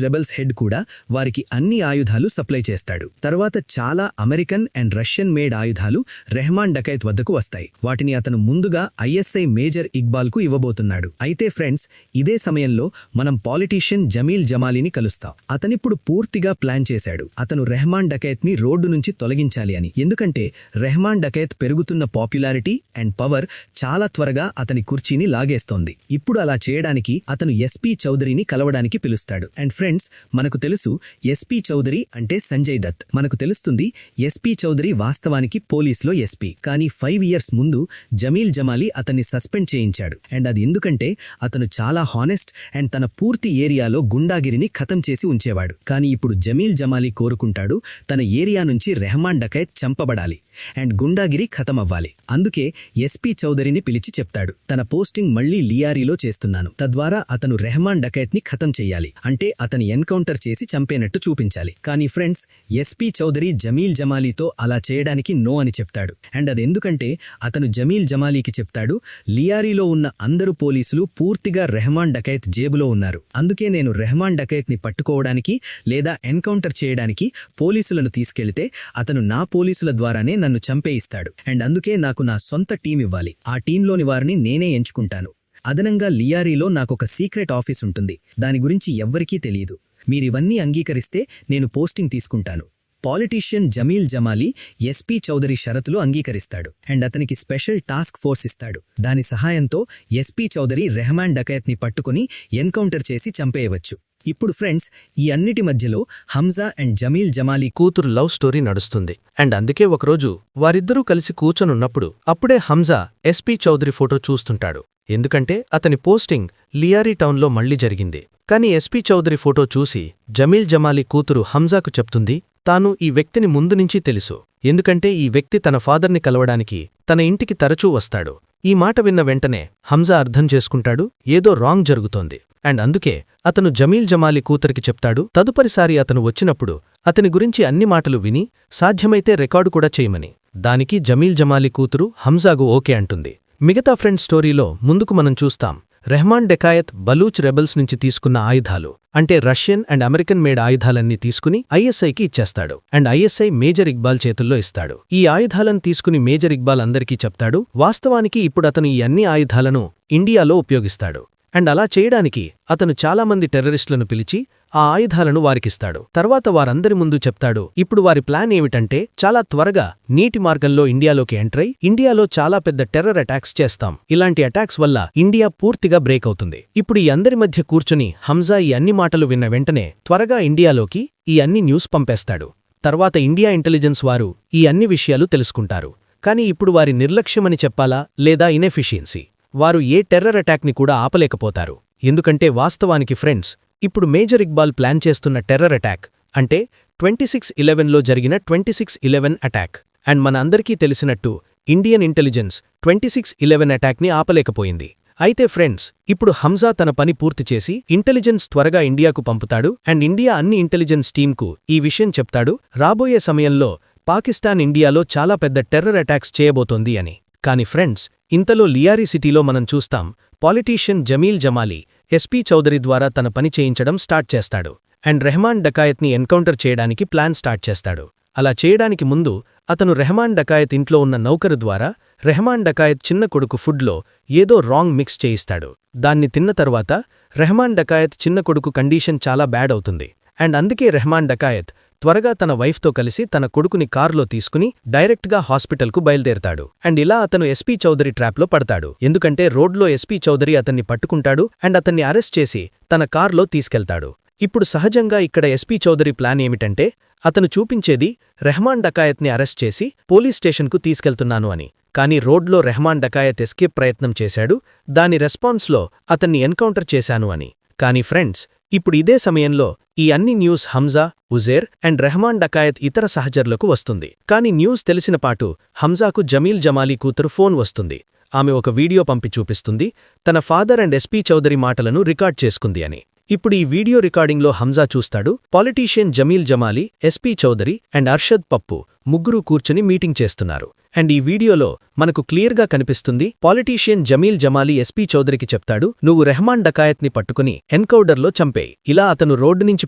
రెబెల్స్ హెడ్ కూడా వారికి అన్ని ఆయుధాలు సప్లై చేస్తాడు. తర్వాత చాలా అమెరికన్ అండ్ రష్యన్ మేడ్ ఆయుధాలు రెహమాన్ డకైత్ వద్దకు వస్తాయి. వాటిని అతను ముందుగా ఐఎస్ఐ మేజర్ ఇక్బాల్ కు ఇవ్వబోతున్నాడు. అయితే ఫ్రెండ్స్, ఇదే సమయంలో మనం పాలిటీషియన్ జమీల్ జమాలీని కలుస్తాం. అతనిప్పుడు పూర్తిగా ప్లాన్ చేశాడు అతను రెహమాన్ డకైత్ ని రోడ్డు నుంచి తొలగించాలి అని. ఎందుకంటే రెహమాన్ డకైత్ పెరుగుతున్న పాపులారిటీ అండ్ పవర్ చాలా త్వరగా అతని కుర్చీని లాగేస్తోంది. ఇప్పుడు అలా చేయడానికి అతను ఎస్పీ చౌదరిని కలవడానికి పిలుస్తాడు. అండ్ ఫ్రెండ్స్, మనకు తెలుసు ఎస్పీ చౌదరి అంటే సంజయ్ దత్. మనకు తెలుస్తుంది ఎస్పీ చౌదరి వాస్తవానికి పోలీసులో ఎస్పీ. కానీ 5 ఇయర్స్ ముందు జమీల్ జమాలీ అతన్ని సస్పెండ్ చేయించాడు. అండ్ అది ఎందుకంటే అతను చాలా హానెస్ట్ అండ్ తన పూర్తి ఏరియాలో గుండాగిరిని ఖతం చేసి ఉంచేవాడు. కానీ ఇప్పుడు జమీల్ జమాలీ కోరుకుంటాడు తన ఏరియా నుంచి రెహమాన్ డకైత్ చంపబడాలి అండ్ గుండాగిరి ఖతం అవ్వాలి. అందుకే ఎస్పీ చౌదరిని పిలిచి చెప్తాడు తన పోస్టింగ్ మళ్లీ లియారీలో చేస్తున్నాను. తద్వారా అతను రెహమాన్ డకైత్ ని ఖతం చెయ్యాలి. అంటే అతని ఎన్కౌంటర్ చేసి చంపేనట్టు చూపించాలి. కానీ ఫ్రెండ్స్, ఎస్పీ చౌదరి జమీల్ జమాలీతో అలా చేయడానికి నో అని చెప్తాడు. అండ్ అదెందుకంటే అతను జమీల్ జమాలీకి చెప్తాడు లియారీలో ఉన్న అందరు పోలీసులు పూర్తిగా రెహమాన్ డకైత్ జేబులో ఉన్నారు. అందుకే నేను రెహమాన్ డకైత్ ని పట్టుకోవడానికి లేదా ఎన్కౌంటర్ చేయడానికి పోలీసులను తీసుకెళ్తే అతను నా పోలీసుల ద్వారానే నన్ను చంపేయిస్తాడు. అండ్ అందుకే నాకు నా సొంత టీం ఇవ్వాలి. ఆ టీంలోని వారిని నేనే ఎంచుకుంటాను. అదనంగా లియారీలో నాకొక సీక్రెట్ ఆఫీస్ ఉంటుంది. దాని గురించి ఎవ్వరికీ తెలియదు. మీరివన్నీ అంగీకరిస్తే నేను పోస్టింగ్ తీసుకుంటాను. పాలిటీషియన్ జమీల్ జమాలీ ఎస్పీ చౌదరి షరతులు అంగీకరిస్తాడు అండ్ అతనికి స్పెషల్ టాస్క్ ఫోర్స్ ఇస్తాడు. దాని సహాయంతో ఎస్పీ చౌదరి రెహమాన్ డకైత్ ని పట్టుకుని ఎన్కౌంటర్ చేసి చంపేయవచ్చు. ఇప్పుడు ఫ్రెండ్స్, ఈ అన్నిటి మధ్యలో హంజా అండ్ జమీల్ జమాలీ కూతురు లవ్ స్టోరీ నడుస్తుంది. అండ్ అందుకే ఒకరోజు వారిద్దరూ కలిసి కూర్చొనున్నప్పుడు అప్పుడే హంజా ఎస్పీ చౌదరి ఫోటో చూస్తుంటాడు. ఎందుకంటే అతని పోస్టింగ్ లియారీ టౌన్లో మళ్లీ జరిగింది. కాని ఎస్పీ చౌదరి ఫోటో చూసి జమీల్ జమాలీ కూతురు హంజాకు చెప్తుంది తాను ఈ వ్యక్తిని ముందు నుంచి తెలుసు, ఎందుకంటే ఈ వ్యక్తి తన ఫాదర్ని కలవడానికి తన ఇంటికి తరచూ వస్తాడు. ఈ మాట విన్న వెంటనే హంజా అర్థం చేసుకుంటాడు, ఏదో రాంగ్ జరుగుతోంది. అండ్ అందుకే అతను జమీల్ జమాలి కూతురికి చెప్తాడు, తదుపరిసారి అతను వచ్చినప్పుడు అతని గురించి అన్ని మాటలు విని సాధ్యమైతే రికార్డు కూడా చేయమని. దానికి జమీల్ జమాలి కూతురు హంజాకు ఓకే అంటుంది. మిగతా ఫ్రెండ్ స్టోరీలో ముందుకు మనం చూస్తాం, రెహమాన్ డకాయత్ బలూచ్ రెబెల్స్ నుంచి తీసుకున్న ఆయుధాలు, అంటే రష్యన్ అండ్ అమెరికన్ మేడ్ ఆయుధాలన్నీ తీసుకుని ఐఎస్ఐకి ఇచ్చేస్తాడు. అండ్ ఐఎస్ఐ మేజర్ ఇక్బాల్ చేతుల్లో ఇస్తాడు. ఈ ఆయుధాలను తీసుకుని మేజర్ ఇక్బాల్ అందరికీ చెప్తాడు, వాస్తవానికి ఇప్పుడు అతను ఈ అన్ని ఆయుధాలను ఇండియాలో ఉపయోగిస్తాడు. అండ్ అలా చేయడానికి అతను చాలామంది టెర్రరిస్టులను పిలిచి ఆ ఆయుధాలను వారికిస్తాడు. తర్వాత వారందరి ముందు చెప్తాడు, ఇప్పుడు వారి ప్లాన్ ఏమిటంటే చాలా త్వరగా నీటి మార్గంలో ఇండియాలోకి ఎంటర్ అయి ఇండియాలో చాలా పెద్ద టెర్రర్ అటాక్స్ చేస్తాం. ఇలాంటి అటాక్స్ వల్ల ఇండియా పూర్తిగా బ్రేక్ అవుతుంది. ఇప్పుడు ఈ అందరి మధ్య కూర్చుని హంజా ఈ అన్ని మాటలు విన్న వెంటనే త్వరగా ఇండియాలోకి ఈ అన్ని న్యూస్ పంపేస్తాడు. తర్వాత ఇండియా ఇంటెలిజెన్స్ వారు ఈ అన్ని విషయాలు తెలుసుకుంటారు. కానీ ఇప్పుడు వారి నిర్లక్ష్యమని చెప్పాలా లేదా ఇనెఫిషియన్సీ, వారు ఏ టెర్రర్ అటాక్ని కూడా ఆపలేకపోతారు. ఎందుకంటే వాస్తవానికి ఫ్రెండ్స్, ఇప్పుడు మేజర్ ఇక్బాల్ ప్లాన్ చేస్తున్న టెర్రర్ అటాక్ అంటే 26/11లో జరిగిన 26/11 అటాక్. అండ్ మన అందరికీ తెలిసినట్టు ఇండియన్ ఇంటెలిజెన్స్ 26/11 అటాక్ని ఆపలేకపోయింది. అయితే ఫ్రెండ్స్, ఇప్పుడు హంజా తన పని పూర్తి చేసి ఇంటెలిజెన్స్ త్వరగా ఇండియాకు పంపుతాడు. అండ్ ఇండియా అన్ని ఇంటెలిజెన్స్ టీంకు ఈ విషయం చెప్తాడు, రాబోయే సమయంలో పాకిస్తాన్ ఇండియాలో చాలా పెద్ద టెర్రర్ అటాక్స్ చేయబోతోంది అని. కాని ఫ్రెండ్స్, ఇంతలో లియారీ సిటీలో మనం చూస్తాం, పాలిటీషియన్ జమీల్ జమాలి ఎస్పీ చౌదరి ద్వారా తన పని చేయించడం స్టార్ట్ చేస్తాడు. అండ్ రెహమాన్ డకాయత్ని ఎన్కౌంటర్ చేయడానికి ప్లాన్ స్టార్ట్ చేస్తాడు. అలా చేయడానికి ముందు అతను రెహమాన్ డకాయత్ ఇంట్లో ఉన్న నౌకరు ద్వారా రెహమాన్ డకాయత్ చిన్న కొడుకు ఫుడ్లో ఏదో రాంగ్ మిక్స్ చేయిస్తాడు. దాన్ని తిన్న తర్వాత రెహమాన్ డకాయత్ చిన్న కొడుకు కండీషన్ చాలా బ్యాడ్ అవుతుంది. అండ్ అందుకే రెహమాన్ డకాయత్ త్వరగా తన వైఫ్తో కలిసి తన కొడుకుని కారులో తీసుకుని డైరెక్ట్గా హాస్పిటల్కు బయలుదేరతాడు. అండ్ ఇలా అతను ఎస్పీ చౌదరి ట్రాప్లో పడతాడు. ఎందుకంటే రోడ్లో ఎస్పీ చౌదరి అతన్ని పట్టుకుంటాడు అండ్ అతన్ని అరెస్ట్ చేసి తన కార్లో తీసుకెళ్తాడు. ఇప్పుడు సహజంగా ఇక్కడ ఎస్పీ చౌదరి ప్లాన్ ఏమిటంటే, అతను చూపించేది రెహమాన్ డకాయత్ని అరెస్ట్ చేసి పోలీస్ స్టేషన్కు తీసుకెళ్తున్నాను అని. కానీ రోడ్లో రెహమాన్ డకాయత్ ఎస్కేప్ ప్రయత్నం చేశాడు, దాని రెస్పాన్స్లో అతన్ని ఎన్కౌంటర్ చేశాను అని. కానీ ఫ్రెండ్స్, ఇప్పుడు ఇదే సమయంలో ఈ అన్ని న్యూస్ హంజా, ఉజేర్ అండ్ రెహమాన్ డకాయత్ ఇతర సహచరులకు వస్తుంది. కానీ న్యూస్ తెలిసిన పాటు హంజాకు జమీల్ జమాలి కూతురు ఫోన్ వస్తుంది. ఆమె ఒక వీడియో పంపి చూపిస్తుంది, తన ఫాదర్ అండ్ ఎస్పీ చౌదరి మాటలను రికార్డ్ చేసుకుంది అని. ఇప్పుడు ఈ వీడియో రికార్డింగ్లో హంజా చూస్తాడు, politician Jameel Jamali, SP Chaudhary and Arshad Pappu ముగ్గురూ కూర్చుని మీటింగ్ చేస్తున్నారు. అండ్ ఈ వీడియోలో మనకు క్లియర్గా కనిపిస్తుంది, పాలిటీషియన్ జమీల్ జమాలి ఎస్పీ చౌదరికి చెప్తాడు, నువ్వు రెహమాన్ డకాయత్ని పట్టుకుని ఎన్కౌంటర్లో చంపేయి. ఇలా అతను రోడ్డు నుంచి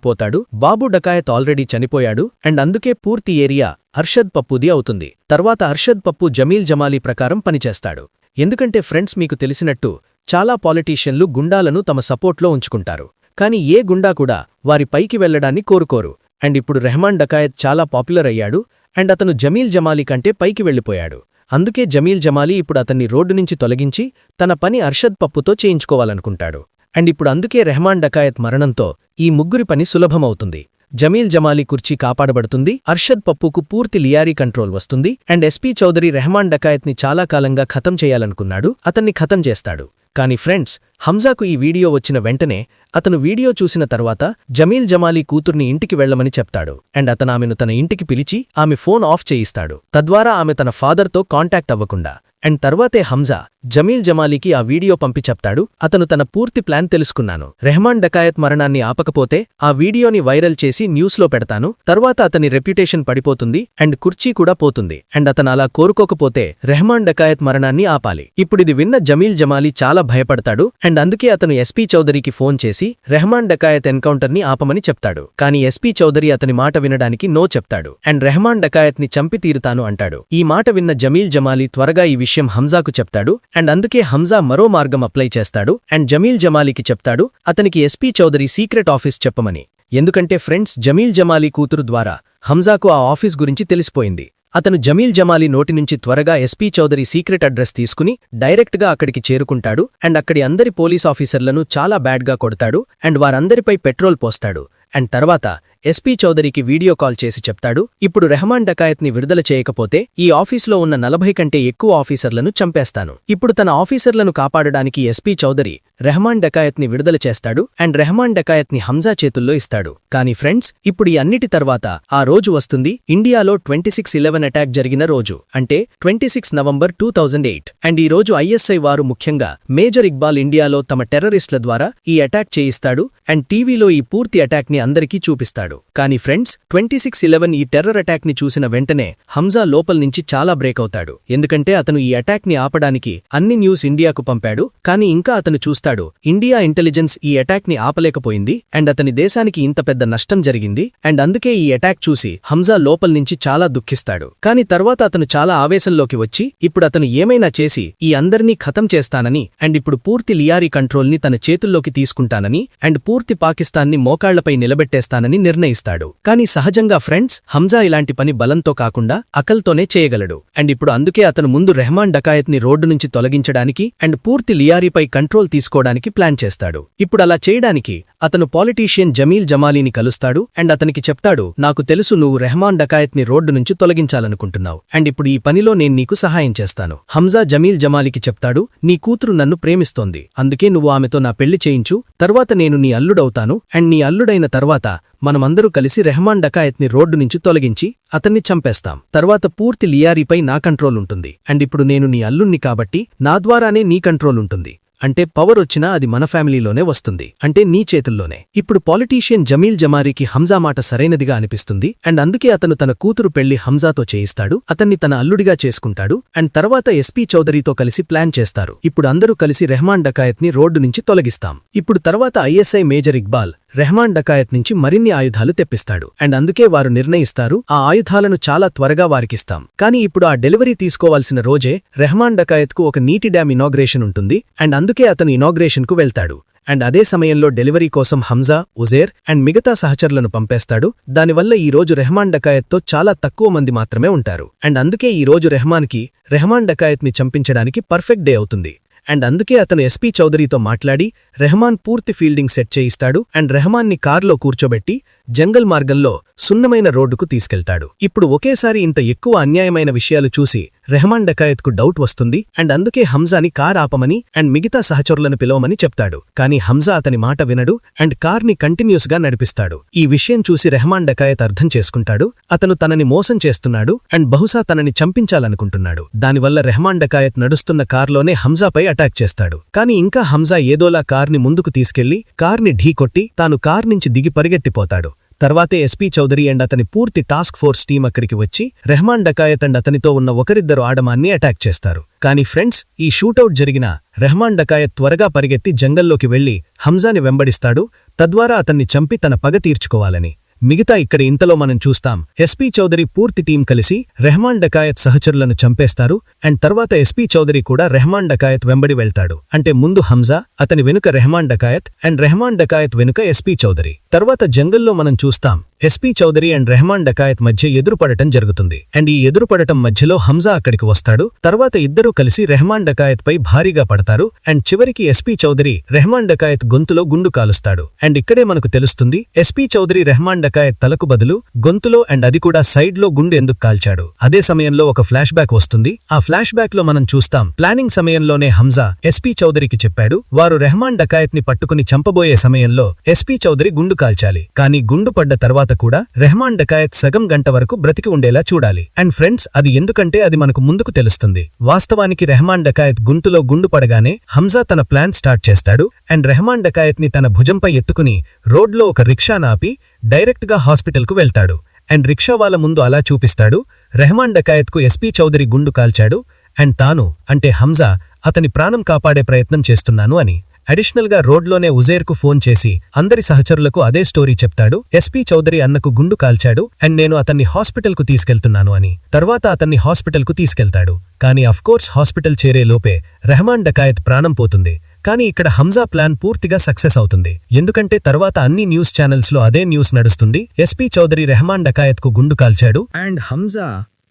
పోతాడు. బాబు డకాయత్ ఆల్రెడీ చనిపోయాడు అండ్ అందుకే పూర్తి ఏరియా అర్షద్ పప్పుది అవుతుంది. తర్వాత అర్షద్ పప్పు జమీల్ జమాలి ప్రకారం పనిచేస్తాడు. ఎందుకంటే ఫ్రెండ్స్, మీకు తెలిసినట్టు చాలా పాలిటీషియన్లు గుండాలను తమ సపోర్ట్లో ఉంచుకుంటారు. కానీ ఏ గుండా కూడా వారి పైకి వెళ్లడాన్ని కోరుకోరు. అండ్ ఇప్పుడు రెహమాన్ డకాయత్ చాలా పాపులర్ అయ్యాడు అండ్ అతను జమీల్ జమాలి కంటే పైకి వెళ్ళిపోయాడు. అందుకే జమీల్ జమాలి ఇప్పుడు అతన్ని రోడ్డు నుంచి తొలగించి తన పని అర్షద్ పప్పుతో చేయించుకోవాలనుకుంటాడు. అండ్ ఇప్పుడు అందుకే రెహమాన్ డకాయత్ మరణంతో ఈ ముగ్గురి పని సులభమవుతుంది. జమీల్ జమాలి కుర్చీ కాపాడబడుతుంది, అర్షద్ పప్పుకు పూర్తి లియారీ కంట్రోల్ వస్తుంది అండ్ ఎస్పీ చౌదరి రెహమాన్ డకాయత్ని చాలా కాలంగా ఖతం చేయాలనుకున్నాడు, అతన్ని ఖతం చేస్తాడు. కానీ ఫ్రెండ్స్, హంజాకు ఈ వీడియో వచ్చిన వెంటనే అతను వీడియో చూసిన తర్వాత జమీల్ జమాలి కూతుర్ని ఇంటికి వెళ్లమని చెప్తాడు. అండ్ అతను ఆమెను తన ఇంటికి పిలిచి ఆమె ఫోన్ ఆఫ్ చేయిస్తాడు, తద్వారా ఆమె తన ఫాదర్తో కాంటాక్ట్ అవ్వకుండా. అండ్ తర్వాతే హంజా జమీల్ జమాలికి ఆ వీడియో పంపి చెప్తాడు, అతను తన పూర్తి ప్లాన్ తెలుసుకున్నాను, రెహమాన్ డకాయత్ మరణాన్ని ఆపకపోతే ఆ వీడియోని వైరల్ చేసి న్యూస్లో పెడతాను, తర్వాత అతని రెప్యుటేషన్ పడిపోతుంది అండ్ కుర్చీ కూడా పోతుంది. అండ్ అతను అలా కోరుకోకపోతే రెహమాన్ డకాయత్ మరణాన్ని ఆపాలి. ఇప్పుడిది విన్న జమీల్ జమాలి చాలా భయపడతాడు అండ్ అందుకే అతను ఎస్పీ చౌదరికి ఫోన్ చేసి రెహమాన్ డకాయత్ ఎన్కౌంటర్ని ఆపమని చెప్తాడు. కానీ ఎస్పీ చౌదరి అతని మాట వినడానికి నో చెప్తాడు అండ్ రెహమాన్ డకాయత్ని చంపి తీరుతాను అంటాడు. ఈ మాట విన్న జమీల్ జమాలి త్వరగా ఈ విషయం హంజాకు చెప్తాడు అండ్ అందుకే హంజా మరో మార్గం అప్లై చేస్తాడు అండ్ జమీల్ జమాలికి చెప్తాడు అతనికి ఎస్పీ చౌదరి సీక్రెట్ ఆఫీస్ చెప్పమని. ఎందుకంటే ఫ్రెండ్స్, జమీల్ జమాలి కూతురు ద్వారా హంజాకు ఆ ఆఫీస్ గురించి తెలిసిపోయింది. అతను జమీల్ జమాలి నోటి నుంచి త్వరగా ఎస్పీ చౌదరి సీక్రెట్ అడ్రస్ తీసుకుని డైరెక్ట్గా అక్కడికి చేరుకుంటాడు అండ్ అక్కడి అందరి పోలీస్ ఆఫీసర్లను చాలా బ్యాడ్గా కొడతాడు అండ్ వారందరిపై పెట్రోల్ పోస్తాడు. అండ్ తర్వాత ఎస్పీ చౌదరికి వీడియో కాల్ చేసి చెప్తాడు, ఇప్పుడు రెహమాన్ డకాయత్ని విడుదల చేయకపోతే ఈ ఆఫీసులో ఉన్న 40 కంటే ఎక్కువ ఆఫీసర్లను చంపేస్తాను. ఇప్పుడు తన ఆఫీసర్లను కాపాడడానికి ఎస్పీ చౌదరి రెహమాన్ డకాయత్ని విడుదల చేస్తాడు అండ్ రెహమాన్ డకాయత్ని హంజా చేతుల్లో ఇస్తాడు. కానీ ఫ్రెండ్స్, ఇప్పుడు ఈ అన్నిటి తర్వాత ఆ రోజు వస్తుంది, ఇండియాలో 26/11 అటాక్ జరిగిన రోజు, అంటే 26 నవంబర్ 2008. అండ్ ఈ రోజు ఐఎస్ఐ వారు ముఖ్యంగా మేజర్ ఇక్బాల్ ఇండియాలో తమ టెర్రరిస్టుల ద్వారా ఈ అటాక్ చేయిస్తాడు అండ్ టీవీలో ఈ పూర్తి అటాక్ ని అందరికీ చూపిస్తాడు. కానీ ఫ్రెండ్స్, 26/11 ఈ టెర్రర్ అటాక్ ని చూసిన వెంటనే హంజా లోపల నుంచి చాలా బ్రేక్ అవుతాడు. ఎందుకంటే అతను ఈ అటాక్ ని ఆపడానికి అన్ని న్యూస్ ఇండియాకు పంపాడు. కానీ ఇంకా అతను చూస్తాడు, ఇండియా ఇంటెలిజెన్స్ ఈ అటాక్ ని ఆపలేకపోయింది అండ్ అతని దేశానికి ఇంత పెద్ద నష్టం జరిగింది అండ్ అందుకే ఈ అటాక్ చూసి హంజా లోపల నుంచి చాలా దుఃఖిస్తాడు. కానీ తర్వాత అతను చాలా ఆవేశంలోకి వచ్చి ఇప్పుడు అతను ఏమైనా చేసి ఈ అందరినీ ఖతం చేస్తానని అండ్ ఇప్పుడు పూర్తి లియారీ కంట్రోల్ ని తన చేతుల్లోకి తీసుకుంటానని అండ్ పూర్తి పాకిస్తాన్ని మోకాళ్లపై నిలబెట్టేస్తానని నిర్ణయిస్తాడు. కానీ సహజంగా ఫ్రెండ్స్, హంజా ఇలాంటి పని బలంతో కాకుండా అకల్తోనే చేయగలడు. అండ్ ఇప్పుడు అందుకే అతను ముందు రెహమాన్ డకాయత్ ని రోడ్డు నుంచి తొలగించడానికి అండ్ పూర్తి లియారీపై కంట్రోల్ తీసుకోవడానికి ప్లాన్ చేస్తాడు. ఇప్పుడు అలా చేయడానికి అతను పాలిటీషియన్ జమీల్ జమాలీని కలుస్తాడు అండ్ అతనికి చెప్తాడు, నాకు తెలుసు నువ్వు రెహమాన్ డకాయత్ ని రోడ్డు నుంచి తొలగించాలనుకుంటున్నావు అండ్ ఇప్పుడు ఈ పనిలో నేను నీకు సహాయం చేస్తాను. హంజా జమీల్ జమాలీకి చెప్తాడు, నీ కూతురు నన్ను ప్రేమిస్తోంది, అందుకే నువ్వు ఆమెతో నా పెళ్లి చేయించు, తర్వాత నేను నీ అల్లుడవుతాను అండ్ నీ అల్లుడైన తర్వాత మనమందరూ కలిసి రెహమాన్ డకాయత్ ని రోడ్డు నుంచి తొలగించి అతన్ని చంపేస్తాం. తర్వాత పూర్తి లియారీపై నా కంట్రోల్ ఉంటుంది అండ్ ఇప్పుడు నేను నీ అల్లుణ్ణి కాబట్టి నా ద్వారానే నీ కంట్రోల్ ఉంటుంది. అంటే పవర్ వచ్చినా అది మన ఫ్యామిలీలోనే వస్తుంది, అంటే నీ చేతుల్లోనే. ఇప్పుడు పాలిటీషియన్ జమీల్ జమారీకి హంజా మాట సరైనదిగా అనిపిస్తుంది అండ్ అందుకే అతను తన కూతురు పెళ్లి హంజాతో చేయిస్తాడు, అతన్ని తన అల్లుడిగా చేసుకుంటాడు అండ్ తర్వాత ఎస్పీ చౌదరితో కలిసి ప్లాన్ చేస్తారు. ఇప్పుడు అందరూ కలిసి రెహమాన్ డకాయత్ ని రోడ్డు నుంచి తొలగిస్తాం. ఇప్పుడు తర్వాత ఐఎస్ఐ మేజర్ ఇక్బాల్ రెహమాన్ డకాయత్ నుంచి మరిన్ని ఆయుధాలు తెప్పిస్తాడు అండ్ అందుకే వారు నిర్ణయిస్తారు, ఆ ఆయుధాలను చాలా త్వరగా వారికిస్తాం. కానీ ఇప్పుడు ఆ డెలివరీ తీసుకోవాల్సిన రోజే రెహమాన్ డకాయత్ కు ఒక నీటి డ్యామ్ ఇనాగ్రేషన్ ఉంటుంది అండ్ అందుకే అతను ఇనాగ్రేషన్ కు వెళ్తాడు. అండ్ అదే సమయంలో డెలివరీ కోసం హంజా, ఉజేర్ అండ్ మిగతా సహచరులను పంపేస్తాడు. దానివల్ల ఈ రోజు రెహమాన్ డకాయత్తో చాలా తక్కువ మంది మాత్రమే ఉంటారు అండ్ అందుకే ఈ రోజు రెహమాన్ డకాయత్ ని చంపించడానికి పర్ఫెక్ట్ డే అవుతుంది. అండ్ అందుకే అతను ఎస్పీ చౌదరితో మాట్లాడి రెహమాన్ పూర్తి ఫీల్డింగ్ సెట్ చేయిస్తాడు అండ్ రెహమాన్ని కార్లో కూర్చోబెట్టి జంగల్ మార్గంలో సున్నమైన రోడ్డుకు తీసుకెళ్తాడు. ఇప్పుడు ఒకేసారి ఇంత ఎక్కువ అన్యాయమైన విషయాలు చూసి రెహమాన్ డకాయత్ కు డౌట్ వస్తుంది అండ్ అందుకే హంజాని కార్ ఆపమని అండ్ మిగతా సహచరులను పిలవమని చెప్తాడు. కానీ హంజా అతని మాట వినడు అండ్ కార్ని కంటిన్యూస్ గా నడిపిస్తాడు. ఈ విషయం చూసి రెహమాన్ డకాయత్ అర్థం చేసుకుంటాడు, అతను తనని మోసం చేస్తున్నాడు అండ్ బహుశా తనని చంపించాలనుకుంటున్నాడు. దానివల్ల రెహమాన్ డకాయత్ నడుస్తున్న కార్లోనే హంజాపై అటాక్ చేస్తాడు. కానీ ఇంకా హంజా ఏదోలా కార్ని ముందుకు తీసుకెళ్లి కార్ని ఢీకొట్టి తాను కార్ నుంచి దిగి పరిగెట్టిపోతాడు. తర్వాతే ఎస్పీ చౌదరి అండ్ అతని పూర్తి టాస్క్ ఫోర్స్ టీం అక్కడికి వచ్చి రెహమాన్ డకాయత్ అండ్ అతనితో ఉన్న ఒకరిద్దరు ఆడమాన్ని అటాక్ చేస్తారు. కానీ ఫ్రెండ్స్, ఈ షూటౌట్ జరిగిన రెహమాన్ డకాయత్ త్వరగా పరిగెత్తి జంగల్లోకి వెళ్లి హంజాని వెంబడిస్తాడు, తద్వారా అతన్ని చంపి తన పగ తీర్చుకోవాలని. మిగతా ఇక్కడ ఇంతలో మనం చూస్తాం, ఎస్పీ చౌదరి పూర్తి టీం కలిసి రెహమాన్ డకాయత్ సహచరులను చంపేస్తారు అండ్ తర్వాత ఎస్పీ చౌదరి కూడా రెహమాన్ డకాయత్ వెంబడి వెళ్తాడు. అంటే ముందు హంజా, అతని వెనుక రెహమాన్ డకాయత్ అండ్ రెహమాన్ డకాయత్ వెనుక ఎస్పీ చౌదరి. తర్వాత జంగల్లో మనం చూస్తాం, ఎస్పీ చౌదరి అండ్ రెహమాన్ డకాయత్ మధ్య ఎదురుపడటం జరుగుతుంది అండ్ ఈ ఎదురుపడటం మధ్యలో హంజా అక్కడికి వస్తాడు. తర్వాత ఇద్దరూ కలిసి రెహమాన్ డకాయత్ పై భారీగా పడతారు అండ్ చివరికి ఎస్పీ చౌదరి రెహమాన్ డకాయత్ గొంతులో గుండు కాలుస్తాడు. అండ్ ఇక్కడే మనకు తెలుస్తుంది, ఎస్పీ చౌదరి రెహమాన్ డకాయత్ తలకు బదులు గొంతులో అండ్ అది కూడా సైడ్ లో గుండు ఎందుకు కాల్చాడు. అదే సమయంలో ఒక ఫ్లాష్ బ్యాక్ వస్తుంది. ఆ ఫ్లాష్ బ్యాక్ లో మనం చూస్తాం, ప్లానింగ్ సమయంలోనే హంజా ఎస్పీ చౌదరికి చెప్పాడు, వారు రెహమాన్ డకాయత్ ని పట్టుకుని చంపబోయే సమయంలో ఎస్పీ చౌదరి గుండు కాల్చాలి, కానీ గుండు పడ్డ తర్వాత కూడా రెహమాన్ డకాయత్ సగం గంట వరకు బ్రతికి ఉండేలా చూడాలి. అండ్ ఫ్రెండ్స్, అది ఎందుకంటే అది మనకు ముందుకు తెలుస్తుంది. వాస్తవానికి రెహమాన్ డకాయత్ గుంటులో గుండు పడగానే హంజా తన ప్లాన్ స్టార్ట్ చేస్తాడు అండ్ రెహమాన్ డకాయత్ ని తన భుజంపై ఎత్తుకుని రోడ్లో ఒక రిక్షాను ఆపి డైరెక్ట్ గా హాస్పిటల్ కు వెళ్తాడు అండ్ రిక్షా వాళ్ళ ముందు అలా చూపిస్తాడు, రెహమాన్ డకాయత్ కు ఎస్పీ చౌదరి గుండు కాల్చాడు అండ్ తాను అంటే హంజా అతని ప్రాణం కాపాడే ప్రయత్నం చేస్తున్నాను అని. అడిషనల్ గా రోడ్లోనే ఉజేర్కు ఫోన్ చేసి అందరి సహచరులకు అదే స్టోరీ చెప్తాడు, ఎస్పీ చౌదరి అన్నకు గుండు కాల్చాడు అండ్ నేను అతన్ని హాస్పిటల్ కు తీసుకెళ్తున్నాను అని. తర్వాత అతన్ని హాస్పిటల్ కు తీసుకెళ్తాడు. కానీ అఫ్కోర్స్ హాస్పిటల్ చేరే లోపే రెహమాన్ డకాయత్ ప్రాణం పోతుంది. కానీ ఇక్కడ హంజా ప్లాన్ పూర్తిగా సక్సెస్ అవుతుంది. ఎందుకంటే తర్వాత అన్ని న్యూస్ ఛానల్స్ లో అదే న్యూస్ నడుస్తుంది, ఎస్పీ చౌదరి రెహమాన్ డకాయత్ కు గుండు కాల్చాడు అండ్ హంజా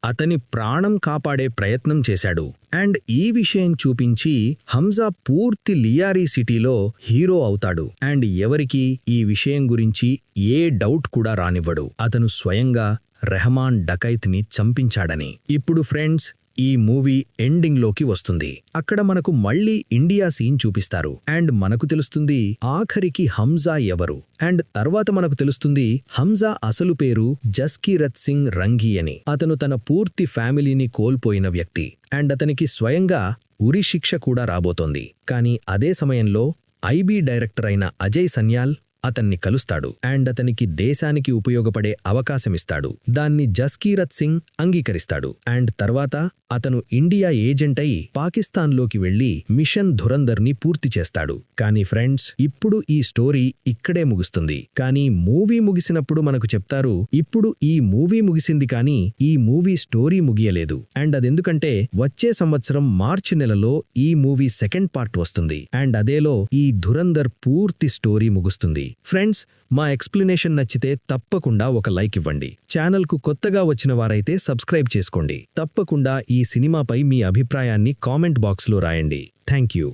అతని ప్రాణం కాపాడే ప్రయత్నం చేశాడు. అండ్ ఈ విషయం చూపించి హంజా పూర్తి లియారీ సిటీలో హీరో అవుతాడు అండ్ ఎవరికి ఈ విషయం గురించి ఏ డౌట్ కూడా రానివ్వడు, అతను స్వయంగా రెహమాన్ డకైత్ ని చంపించాడని. ఇప్పుడు ఫ్రెండ్స్, ఈ మూవీ ఎండింగ్లోకి వస్తుంది. అక్కడ మనకు మళ్ళీ ఇండియా సీన్ చూపిస్తారు. అండ్ మనకు తెలుస్తుంది ఆఖరికి హంజా ఎవరు. అండ్ తర్వాత మనకు తెలుస్తుంది హంజా అసలు పేరు జస్కీరత్ సింగ్ రంగి అని. అతను తన పూర్తి ఫ్యామిలీని కోల్పోయిన వ్యక్తి. అండ్ అతనికి స్వయంగా ఉరి శిక్ష కూడా రాబోతోంది. కానీ అదే సమయంలో ఐబీ డైరెక్టర్ అయిన అజయ్ సన్యాల్ అతన్ని కలుస్తాడు. అండ్ అతనికి దేశానికి ఉపయోగపడే అవకాశమిస్తాడు. దాన్ని జస్కీరత్ సింగ్ అంగీకరిస్తాడు. అండ్ తర్వాత అతను ఇండియా ఏజెంట్ అయి పాకిస్తాన్లోకి వెళ్లి మిషన్ ధురంధర్ని పూర్తి చేస్తాడు. కానీ ఫ్రెండ్స్, ఇప్పుడు ఈ స్టోరీ ఇక్కడే ముగుస్తుంది. కానీ మూవీ ముగిసినప్పుడు మనకు చెప్తారు, ఇప్పుడు ఈ మూవీ ముగిసింది కానీ ఈ మూవీ స్టోరీ ముగియలేదు. అండ్ అదెందుకంటే వచ్చే సంవత్సరం మార్చి నెలలో ఈ మూవీ సెకండ్ పార్ట్ వస్తుంది. అండ్ అదేలో ఈ ధురంధర్ పూర్తి స్టోరీ ముగుస్తుంది. ఫ్రెండ్స్, మా ఎక్స్ప్లెనేషన్ నచ్చితే తప్పకుండా ఒక లైక్ ఇవ్వండి. ఛానల్కు కొత్తగా వచ్చిన వారైతే సబ్స్క్రైబ్ చేసుకోండి. తప్పకుండా ఈ సినిమాపై మీ అభిప్రాయాన్ని కామెంట్ బాక్స్లో రాయండి. Thank you.